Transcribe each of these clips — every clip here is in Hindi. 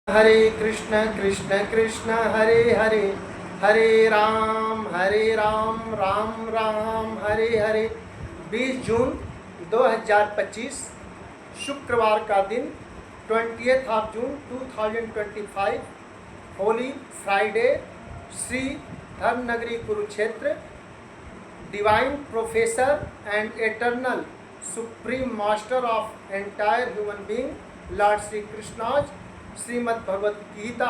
हरे कृष्ण कृष्ण कृष्ण हरे हरे, हरे राम राम राम हरे हरे। 20 जून 2025 शुक्रवार का दिन, 20 जून 2025, होली फ्राइडे। श्री धर्मनगरी Kurukshetra divine professor and eternal supreme master of entire human being lord Shri Krishna's Shrimad Bhagavad Gita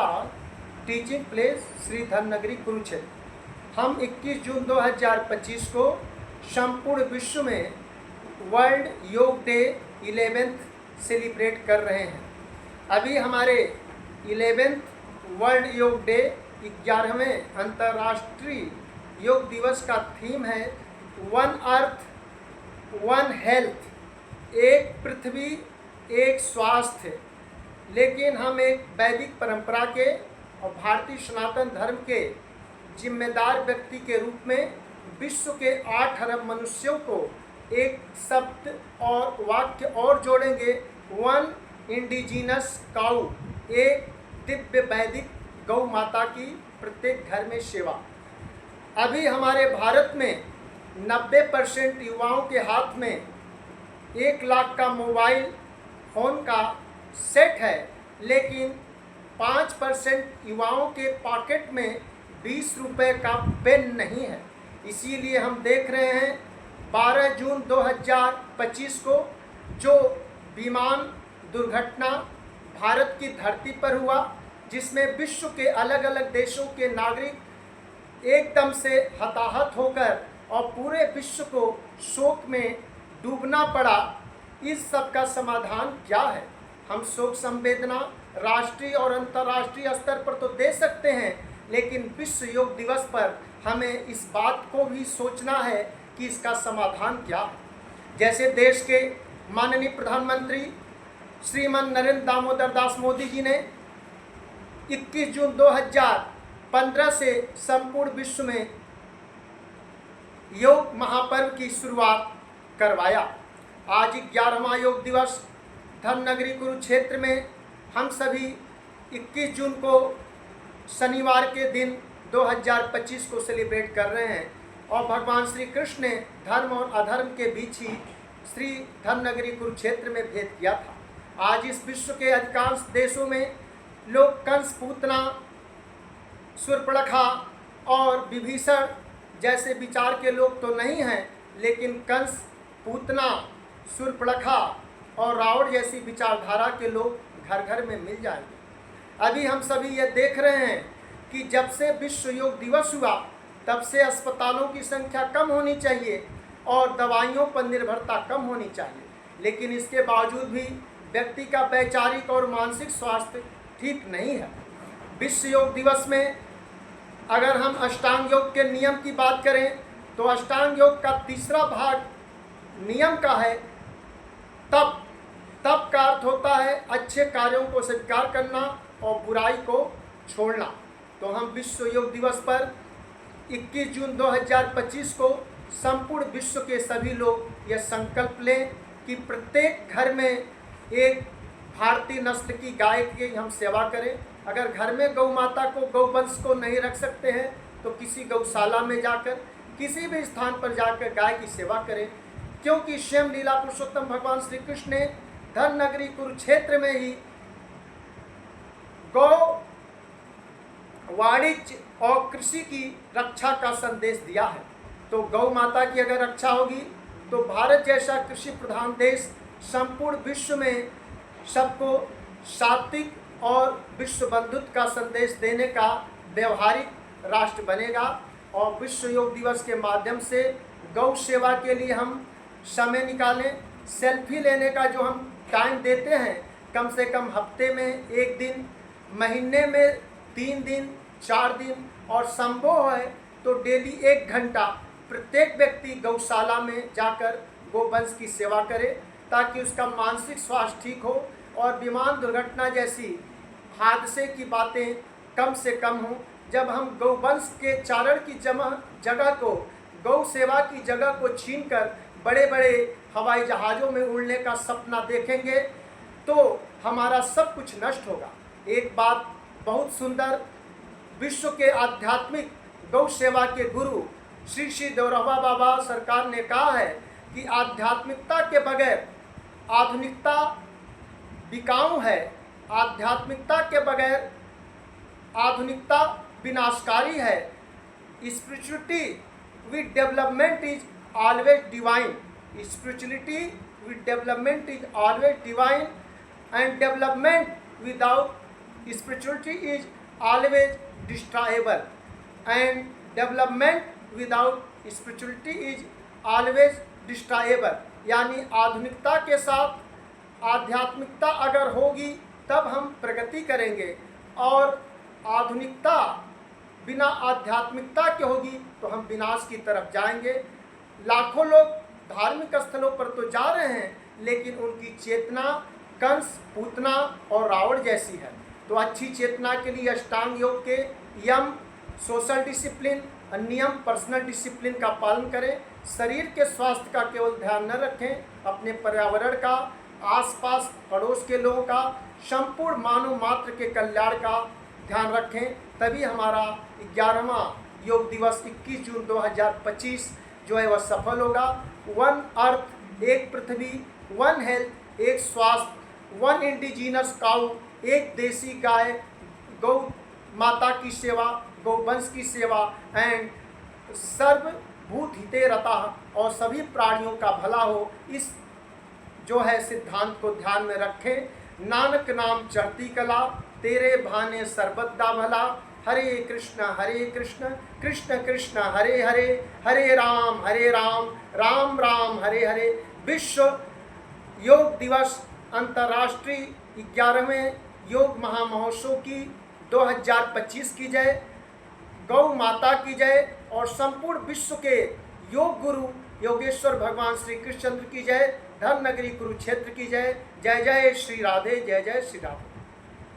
teaching place Shri धर्मनगरी कुरुक्षेत्र। हम 21 जून 2025 को संपूर्ण विश्व में वर्ल्ड योग डे 11th सेलिब्रेट कर रहे हैं। अभी हमारे 11th वर्ल्ड योग डे 11वें अंतर्राष्ट्रीय योग दिवस का थीम है वन अर्थ वन हेल्थ, एक पृथ्वी एक स्वास्थ्य। लेकिन हम एक वैदिक परंपरा के और भारतीय सनातन धर्म के जिम्मेदार व्यक्ति के रूप में विश्व के 8 अरब मनुष्यों को एक शब्द और वाक्य और जोड़ेंगे, वन इंडिजिनस काऊ, एक दिव्य वैदिक गौ माता की प्रत्येक घर में सेवा। अभी हमारे भारत में 90% युवाओं के हाथ में 1 लाख का मोबाइल फ़ोन का सेट है, लेकिन 5% युवाओं के पॉकेट में 20 रुपये का पेन नहीं है। इसीलिए हम देख रहे हैं 12 जून 2025 को जो विमान दुर्घटना भारत की धरती पर हुआ, जिसमें विश्व के अलग अलग देशों के नागरिक एकदम से हताहत होकर और पूरे विश्व को शोक में डूबना पड़ा। इस सब का समाधान क्या है? हम शोक संवेदना राष्ट्रीय और अंतर्राष्ट्रीय स्तर पर तो दे सकते हैं, लेकिन विश्व योग दिवस पर हमें इस बात को भी सोचना है कि इसका समाधान क्या है। जैसे देश के माननीय प्रधानमंत्री श्रीमान नरेंद्र दामोदर दास मोदी जी ने 21 जून 2015 से संपूर्ण विश्व में योग महापर्व की शुरुआत करवाया। आज 11वां योग दिवस धर्मनगरी कुरुक्षेत्र में हम सभी 21 जून को शनिवार के दिन 2025 को सेलिब्रेट कर रहे हैं। और भगवान श्री कृष्ण ने धर्म और अधर्म के बीच ही श्री धर्मनगरी कुरुक्षेत्र में भेद किया था। आज इस विश्व के अधिकांश देशों में लोग कंस, पूतना, शूर्पणखा और विभीषण जैसे विचार के लोग तो नहीं हैं, लेकिन कंस, पूतना, शूर्पणखा और रावण जैसी विचारधारा के लोग घर घर में मिल जाएंगे। अभी हम सभी ये देख रहे हैं कि जब से विश्व योग दिवस हुआ तब से अस्पतालों की संख्या कम होनी चाहिए और दवाइयों पर निर्भरता कम होनी चाहिए, लेकिन इसके बावजूद भी व्यक्ति का वैचारिक और मानसिक स्वास्थ्य ठीक नहीं है। विश्व योग दिवस में अगर हम अष्टांग योग के नियम की बात करें तो अष्टांग योग का तीसरा भाग नियम का है तप। तप का अर्थ होता है अच्छे कार्यों को स्वीकार करना और बुराई को छोड़ना। तो हम विश्व योग दिवस पर 21 जून 2025 को संपूर्ण विश्व के सभी लोग यह संकल्प लें कि प्रत्येक घर में एक भारतीय नस्ल की गाय की हम सेवा करें। अगर घर में गौ माता को, गौवंश को नहीं रख सकते हैं तो किसी गौशाला में जाकर, किसी भी स्थान पर जाकर गाय की सेवा करें, क्योंकि स्वयं लीला पुरुषोत्तम भगवान श्री कृष्ण ने धर्मनगरी कुरुक्षेत्र में ही गौ, वाणिज्य और कृषि की रक्षा का संदेश दिया है। तो गौ माता की अगर रक्षा होगी तो भारत जैसा कृषि प्रधान देश संपूर्ण विश्व में सबको सात्विक और विश्व बंधुत्व का संदेश देने का व्यवहारिक राष्ट्र बनेगा। और विश्व योग दिवस के माध्यम से गौ सेवा के लिए हम समय निकालें। सेल्फी लेने का जो हम टाइम देते हैं, कम से कम हफ्ते में 1 दिन, महीने में 3 दिन, 4 दिन और संभव है तो डेली 1 घंटा प्रत्येक व्यक्ति गौशाला में जाकर गोवंश की सेवा करे, ताकि उसका मानसिक स्वास्थ्य ठीक हो और विमान दुर्घटना जैसी हादसे की बातें कम से कम हों। जब हम गौवंश के चारण की जगह को, गौ सेवा की जगह को छीनकर बड़े बड़े हवाई जहाज़ों में उड़ने का सपना देखेंगे तो हमारा सब कुछ नष्ट होगा। एक बात बहुत सुंदर, विश्व के आध्यात्मिक गौ सेवा के गुरु श्री श्री देवरहवा बाबा सरकार ने कहा है कि आध्यात्मिकता के बगैर आधुनिकता बिकाऊ है, आध्यात्मिकता के बगैर आधुनिकता विनाशकारी है। Spirituality with development is always divine, spirituality with development is always divine, and development without spirituality is always destroyable, and development without spirituality is always destroyable. यानी आधुनिकता के साथ आध्यात्मिकता अगर होगी तब हम प्रगति करेंगे, और आधुनिकता बिना आध्यात्मिकता के होगी तो हम विनाश की तरफ जाएंगे। लाखों लोग धार्मिक स्थलों पर तो जा रहे हैं, लेकिन उनकी चेतना कंस, पूतना और रावण जैसी है। तो अच्छी चेतना के लिए अष्टांग योग के यम, सोशल डिसिप्लिन, नियम, पर्सनल डिसिप्लिन का पालन करें। शरीर के स्वास्थ्य का केवल ध्यान न रखें, अपने पर्यावरण का, आसपास पड़ोस के लोगों का, संपूर्ण मानव मात्र के कल्याण का ध्यान रखें। तभी हमारा 11वां योग दिवस 21 जून 2025 जो है वह सफल होगा। वन अर्थ, एक पृथ्वी, वन हेल्थ, एक स्वास्थ्य, वन इंडिजीनस काउ, एक देसी गाय, गौ माता की सेवा, गौवंश की सेवा, एंड सर्वभूत हिते रतः, और सभी प्राणियों का भला हो, इस जो है सिद्धांत को ध्यान में रखें। नानक नाम चढ़ती कला, तेरे भाने सर्वदा भला। हरे कृष्ण कृष्ण कृष्ण हरे हरे, हरे राम राम राम हरे हरे। विश्व योग दिवस अंतर्राष्ट्रीय 11वें योग महामहोत्सव की 2025 की जय, गौ माता की जय, और संपूर्ण विश्व के योग गुरु योगेश्वर भगवान श्री कृष्णचंद्र की जय, धर्म नगरी कुरुक्षेत्र की जय। जय जय श्री राधे, जय जय श्री राधे।